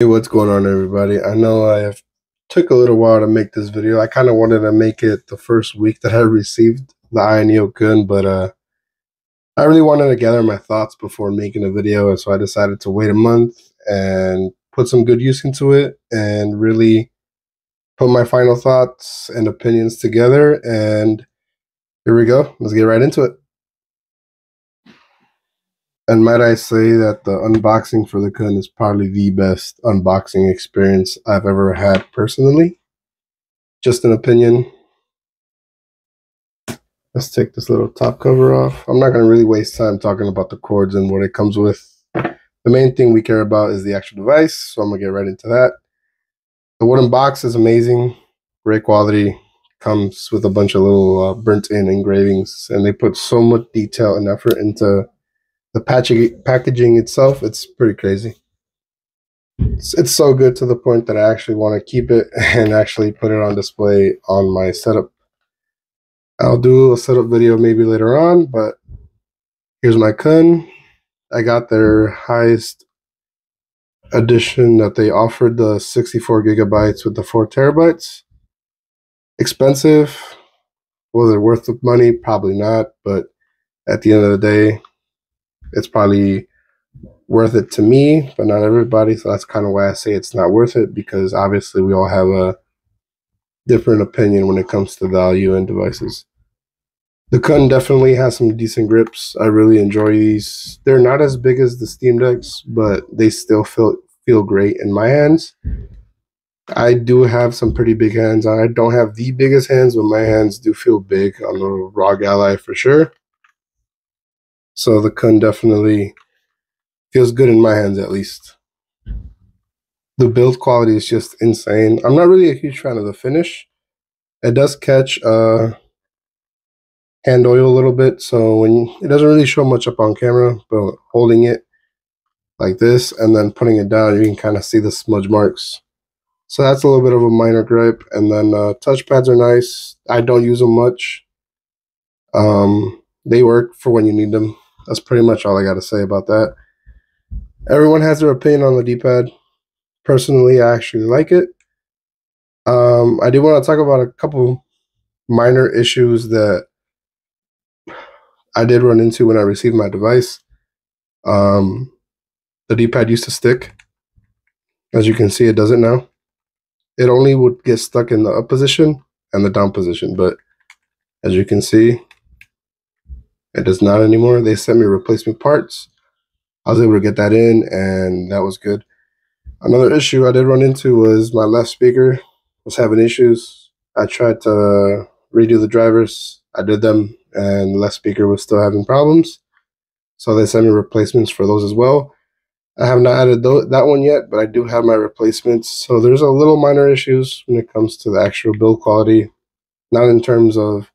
Hey, what's going on, everybody? I know I have took a little while to make this video. I kind of wanted to make it the first week that I received the Ayaneo Kun, but I really wanted to gather my thoughts before making a video, and so I decided to wait a month and put some good use into it and really put my final thoughts and opinions together. And here we go. Let's get right into it. And might I say that the unboxing for the Kun is probably the best unboxing experience I've ever had personally. Just an opinion. Let's take this little top cover off. I'm not going to really waste time talking about the cords and what it comes with. The main thing we care about is the actual device, so I'm going to get right into that. The wooden box is amazing, great quality. Comes with a bunch of little burnt-in engravings, and they put so much detail and effort into the packaging itself. It's pretty crazy. It's so good to the point that I actually want to keep it and actually put it on display on my setup. I'll do a setup video maybe later on, but here's my Kun. I got their highest edition that they offered, the 64 gigabytes with the 4 terabytes. Expensive. Was it worth the money? Probably not, but at the end of the day, it's probably worth it to me, but not everybody. So that's kind of why I say it's not worth it, because obviously we all have a different opinion when it comes to value and devices. The Kun definitely has some decent grips. I really enjoy these. They're not as big as the Steam Decks, but they still feel great in my hands. I do have some pretty big hands. I don't have the biggest hands, but my hands do feel big on the ROG Ally for sure. So the Kun definitely feels good in my hands, at least. The build quality is just insane. I'm not really a huge fan of the finish. It does catch hand oil a little bit, so when it doesn't really show much up on camera, but holding it like this and then putting it down, you can kind of see the smudge marks. So that's a little bit of a minor gripe. And then touchpads are nice. I don't use them much. They work for when you need them. That's pretty much all I got to say about that. Everyone has their opinion on the D-pad. Personally, I actually like it. I do want to talk about a couple minor issues that I did run into when I received my device. The D-pad used to stick. As you can see, it doesn't now. It only would get stuck in the up position and the down position, but as you can see, it does not anymore. They sent me replacement parts. I was able to get that in, and that was good. Another issue I did run into was my left speaker was having issues. I tried to redo the drivers. I did them, and the left speaker was still having problems. So they sent me replacements for those as well. I have not added that one yet, but I do have my replacements. So there's a little minor issues when it comes to the actual build quality. Not in terms of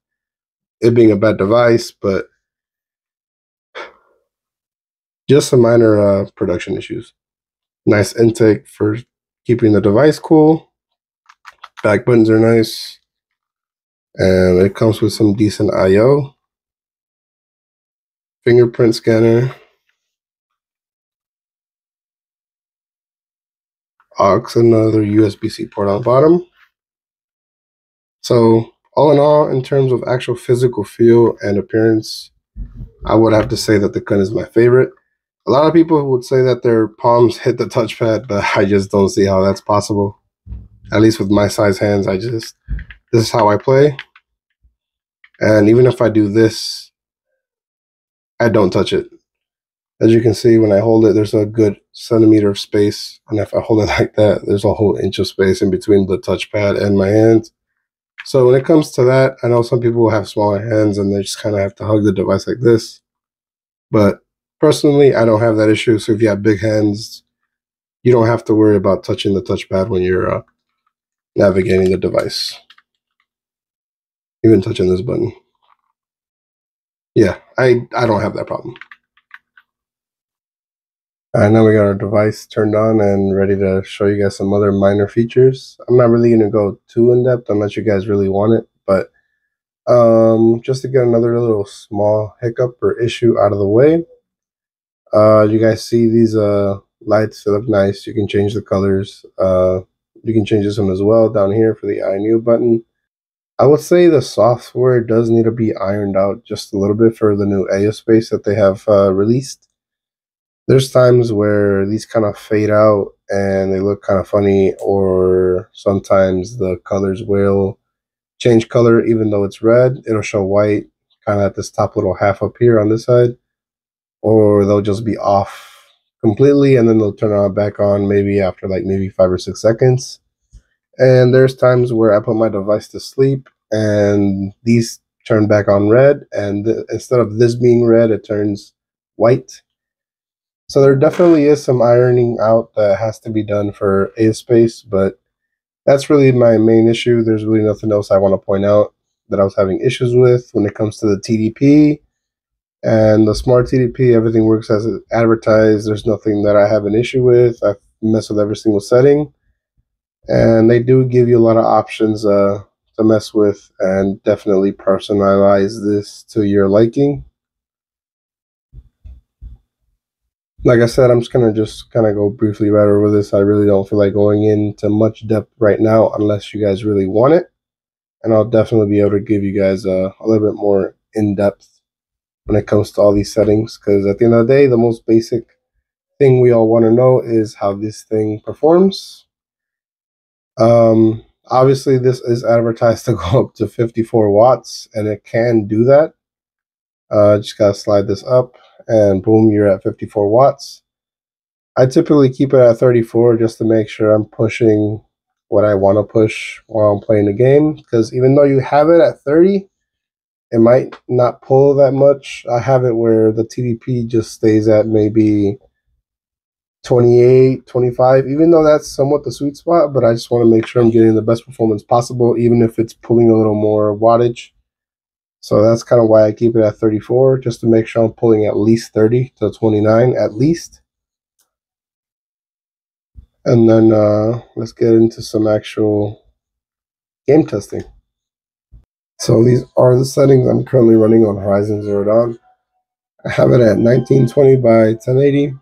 it being a bad device, but just some minor production issues. Nice intake for keeping the device cool. Back buttons are nice. And it comes with some decent I/O. Fingerprint scanner. Aux, another USB-C port on the bottom. So all in all, in terms of actual physical feel and appearance, I would have to say that the Kun is my favorite. A lot of people would say that their palms hit the touchpad, but I just don't see how that's possible. At least with my size hands, this is how I play. And even if I do this, I don't touch it. As you can see, when I hold it, there's a good centimeter of space. And if I hold it like that, there's a whole inch of space in between the touchpad and my hands. So when it comes to that, I know some people have smaller hands and they just kind of have to hug the device like this. But personally, I don't have that issue. So if you have big hands, you don't have to worry about touching the touchpad when you're navigating the device. Even touching this button. Yeah, I don't have that problem. All right, now we got our device turned on and ready to show you guys some other minor features. I'm not really going to go too in-depth unless you guys really want it, but just to get another little small hiccup or issue out of the way. You guys see these lights to look nice. You can change the colors. You can change this one as well down here for the Ayaneo button. I would say the software does need to be ironed out just a little bit for the new AO space that they have released. There's times where these kind of fade out and they look kind of funny, or sometimes the colors will change color even though it's red. It'll show white kind of at this top little half up here on this side, or they'll just be off completely and then they'll turn on back on maybe after like maybe 5 or 6 seconds. And there's times where I put my device to sleep and these turn back on red, and instead of this being red, it turns white. So there definitely is some ironing out that has to be done for ASpace, but that's really my main issue. There's really nothing else I want to point out that I was having issues with when it comes to the TDP. And the smart TDP, everything works as advertised. There's nothing that I have an issue with. I've messed with every single setting. And they do give you a lot of options to mess with and definitely personalize this to your liking. Like I said, I'm just going to go briefly right over this. I really don't feel like going into much depth right now unless you guys really want it. And I'll definitely be able to give you guys a little bit more in-depth when it comes to all these settings. Because at the end of the day, the most basic thing we all want to know is how this thing performs. Obviously, this is advertised to go up to 54 watts, and it can do that. Just got to slide this up, and boom, you're at 54 watts. I typically keep it at 34 just to make sure I'm pushing what I want to push while I'm playing the game, because even though you have it at 30, it might not pull that much. I have it where the TDP just stays at maybe 28, 25, even though that's somewhat the sweet spot, but I just want to make sure I'm getting the best performance possible, even if it's pulling a little more wattage. So that's kind of why I keep it at 34, just to make sure I'm pulling at least 30 to 29 at least. And then let's get into some actual game testing. So these are the settings I'm currently running on Horizon Zero Dawn. I have it at 1920 by 1080.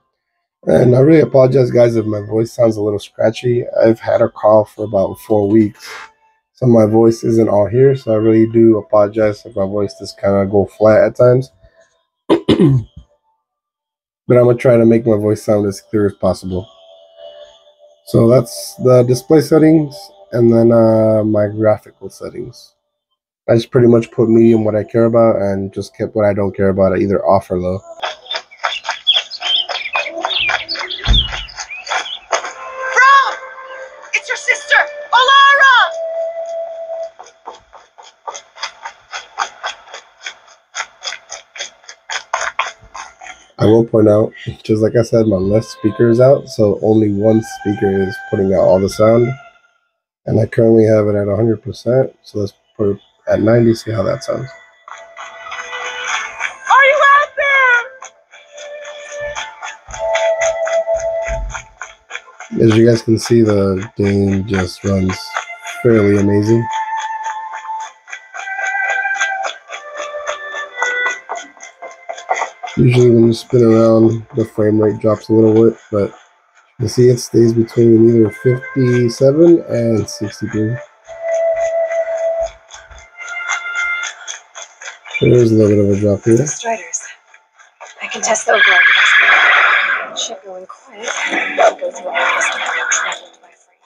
And I really apologize, guys, if my voice sounds a little scratchy. I've had a cough for about 4 weeks, so my voice isn't all here. So I really do apologize if my voice just kind of go flat at times. But I'm going to try to make my voice sound as clear as possible. So that's the display settings, and then my graphical settings. I just pretty much put medium what I care about and just kept what I don't care about at either off or low. Rob! It's your sister, Alara! I will point out, just like I said, my left speaker is out, so only one speaker is putting out all the sound. And I currently have it at 100%, so let's put it at 90, see how that sounds. Are you out there? As you guys can see, the game just runs fairly amazing. Usually when you spin around, the frame rate drops a little bit, but you see it stays between either 57 and 63. There's a little bit of a drop here. Striders. I can test the overall device. It should go in quiet. I'll go through all this to get troubled by freight.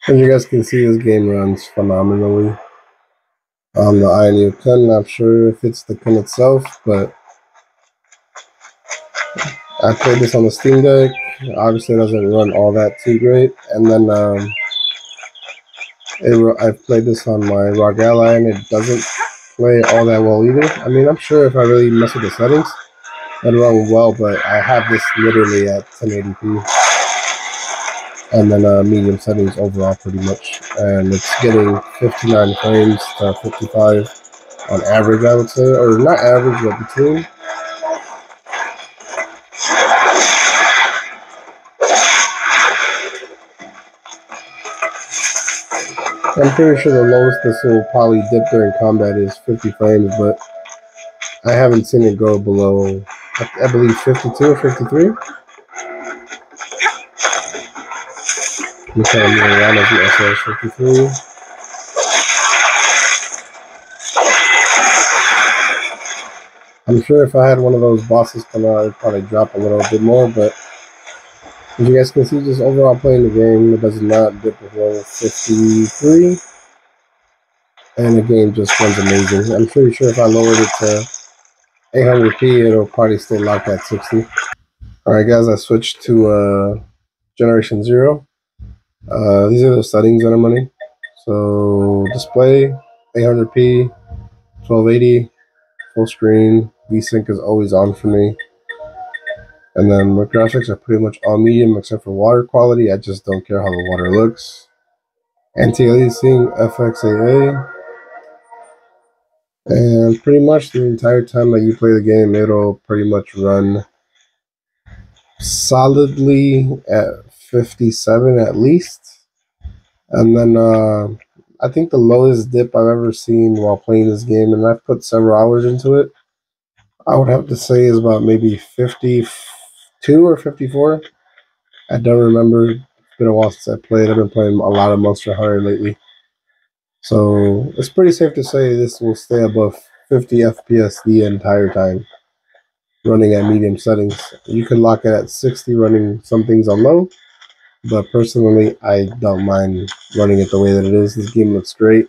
As you guys can see, this game runs phenomenally on the Ayaneo Kun. Not sure if it's the Kun itself, but I played this on the Steam Deck. Obviously, it doesn't run all that too great. And then I've played this on my ROG Ally, and it doesn't play all that well either. I mean, I'm sure if I really mess with the settings, it'll run well, but I have this literally at 1080p. And then medium settings overall pretty much. And it's getting 59 frames to 55 on average, I would say. Or not average, but between. I'm pretty sure the lowest this will probably dip during combat is 50 frames, but I haven't seen it go below, I believe, 52 or 53. Let me try to move around as the SLS 53. I'm sure if I had one of those bosses come out, it'd probably drop a little bit more, but as you guys can see, just overall playing the game, it does not dip below 53. And the game just runs amazing. I'm pretty sure if I lowered it to 800p, it'll probably stay locked at 60. Alright guys, I switched to Generation 0. These are the settings that I'm running. So display, 800p, 1280, full screen, VSync is always on for me. And then my graphics are pretty much all medium except for water quality. I just don't care how the water looks. Anti-aliasing, FXAA. And pretty much the entire time that you play the game, it'll pretty much run solidly at 57 at least. And then I think the lowest dip I've ever seen while playing this game, and I've put several hours into it, I would have to say is about maybe 52 or 54. I don't remember. It's been a while since I played. I've been playing a lot of Monster Hunter lately. So it's pretty safe to say this will stay above 50 FPS the entire time, running at medium settings. You can lock it at 60 running some things on low, but personally, I don't mind running it the way that it is. This game looks great.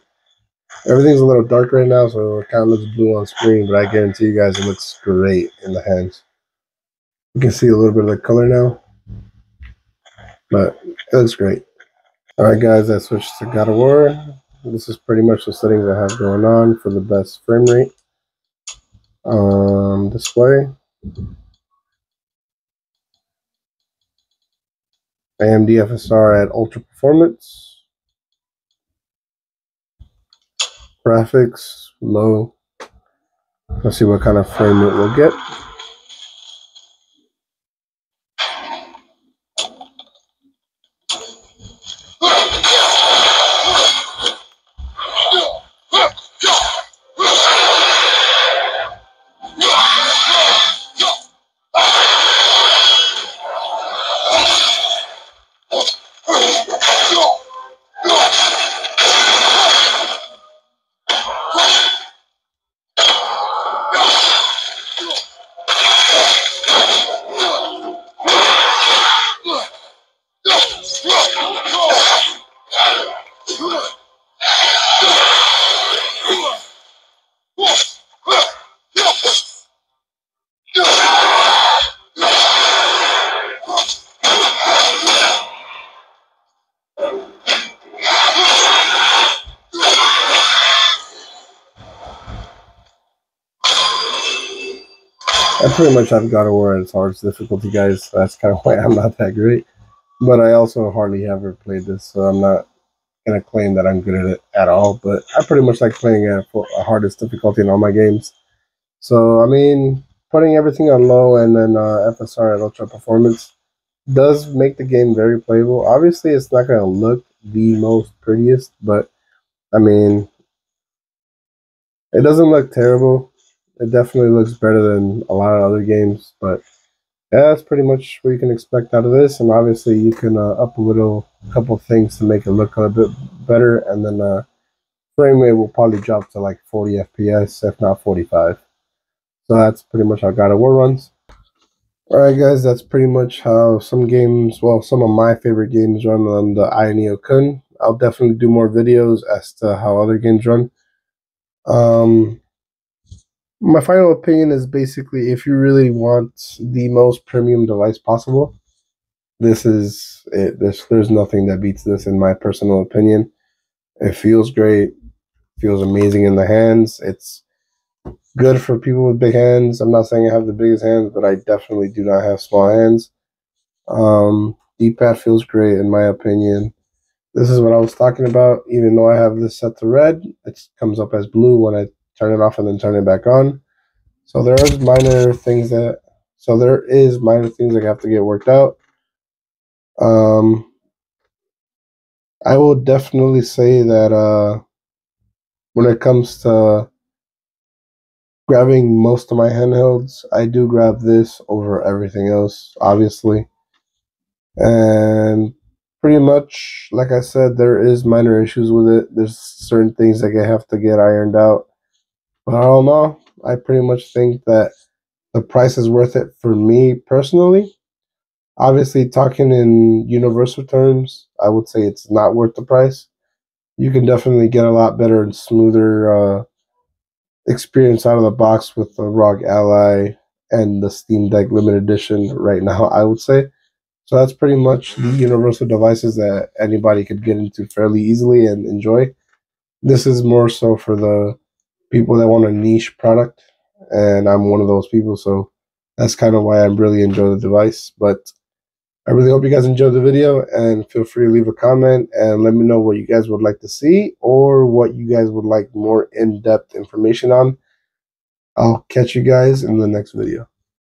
Everything's a little dark right now, so it kind of looks blue on screen, but I guarantee you guys it looks great in the hands. You can see a little bit of the color now, but it looks great. Alright guys, I switched to God of War. This is pretty much the settings I have going on for the best frame rate. Display. AMD FSR at ultra performance. Graphics, low. Let's see what kind of frame rate we'll get. I pretty much have God of War at its hardest difficulty, guys. So that's kind of why I'm not that great. But I also hardly ever played this, so I'm not going to claim that I'm good at it at all. But I pretty much like playing at a hardest difficulty in all my games. So, I mean, putting everything on low and then FSR at ultra performance does make the game very playable. Obviously, it's not going to look the most prettiest, but, I mean, it doesn't look terrible. It definitely looks better than a lot of other games, but yeah, that's pretty much what you can expect out of this. And obviously, you can up a couple things to make it look a bit better, and then frame rate will probably drop to like 40 FPS, if not 45. So that's pretty much how God of War runs. Alright guys, that's pretty much how some games, well, some of my favorite games run on the Ayaneo Kun. I'll definitely do more videos as to how other games run. My final opinion is basically if you really want the most premium device possible, this is it. There's nothing that beats this in my personal opinion. It feels great, feels amazing in the hands. It's good for people with big hands. I'm not saying I have the biggest hands, but I definitely do not have small hands. D-pad feels great in my opinion. This is what I was talking about. Even though I have this set to red, it comes up as blue when I turn it off and then turn it back on. So there is minor things that have to get worked out. I will definitely say that when it comes to grabbing most of my handhelds, I do grab this over everything else, obviously. And pretty much, like I said, there is minor issues with it. There's certain things that have to get ironed out. But I don't know. I pretty much think that the price is worth it for me personally. Obviously, talking in universal terms, I would say it's not worth the price. You can definitely get a lot better and smoother experience out of the box with the ROG Ally and the Steam Deck Limited Edition right now, I would say. So that's pretty much the universal devices that anybody could get into fairly easily and enjoy. This is more so for the people that want a niche product, and I'm one of those people, so that's kind of why I really enjoy the device. But I really hope you guys enjoyed the video, and feel free to leave a comment and let me know what you guys would like to see or what you guys would like more in-depth information on. I'll catch you guys in the next video.